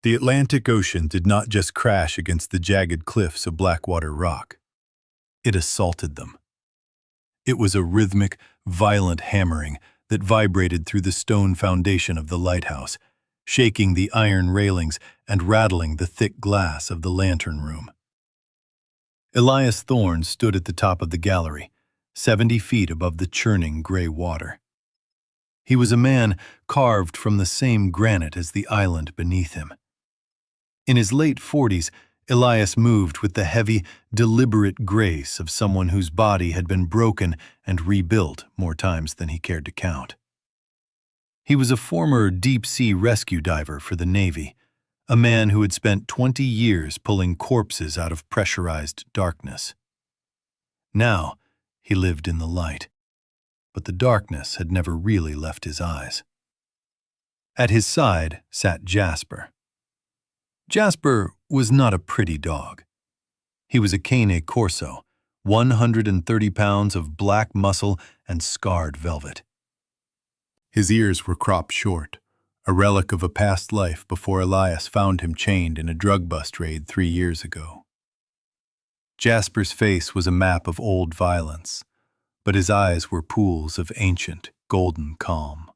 The Atlantic Ocean did not just crash against the jagged cliffs of Blackwater Rock. It assaulted them. It was a rhythmic, violent hammering that vibrated through the stone foundation of the lighthouse, shaking the iron railings and rattling the thick glass of the lantern room. Elias Thorne stood at the top of the gallery, 70 feet above the churning gray water. He was a man carved from the same granite as the island beneath him. In his late 40s, Elias moved with the heavy, deliberate grace of someone whose body had been broken and rebuilt more times than he cared to count. He was a former deep-sea rescue diver for the Navy, a man who had spent 20 years pulling corpses out of pressurized darkness. Now, he lived in the light, but the darkness had never really left his eyes. At his side sat Jasper. Jasper was not a pretty dog. He was a cane corso, 130 pounds of black muscle and scarred velvet. His ears were cropped short, a relic of a past life before Elias found him chained in a drug bust raid 3 years ago. Jasper's face was a map of old violence, but his eyes were pools of ancient, golden calm.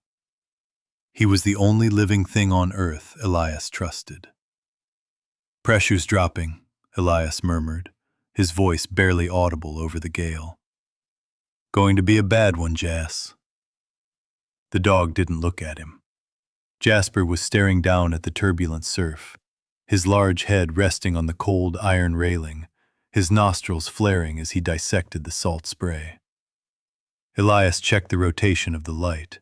He was the only living thing on earth Elias trusted. "Pressure's dropping," Elias murmured, his voice barely audible over the gale. "Going to be a bad one, Jas." The dog didn't look at him. Jasper was staring down at the turbulent surf, his large head resting on the cold iron railing, his nostrils flaring as he dissected the salt spray. Elias checked the rotation of the light.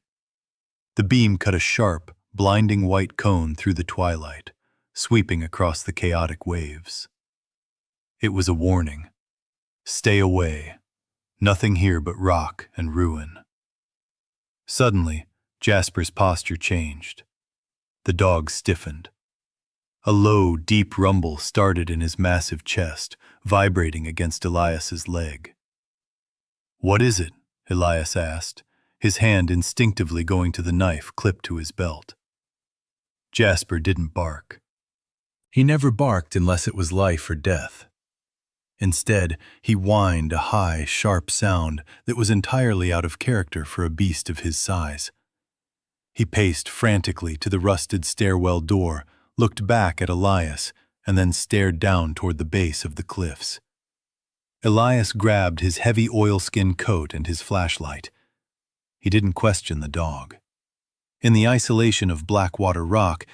The beam cut a sharp, blinding white cone through the twilight, sweeping across the chaotic waves. It was a warning. Stay away. Nothing here but rock and ruin. Suddenly, Jasper's posture changed. The dog stiffened. A low, deep rumble started in his massive chest, vibrating against Elias's leg. "What is it?" Elias asked, his hand instinctively going to the knife clipped to his belt. Jasper didn't bark. He never barked unless it was life or death. Instead, he whined a high, sharp sound that was entirely out of character for a beast of his size. He paced frantically to the rusted stairwell door, looked back at Elias, and then stared down toward the base of the cliffs. Elias grabbed his heavy oilskin coat and his flashlight. He didn't question the dog. In the isolation of Blackwater Rock,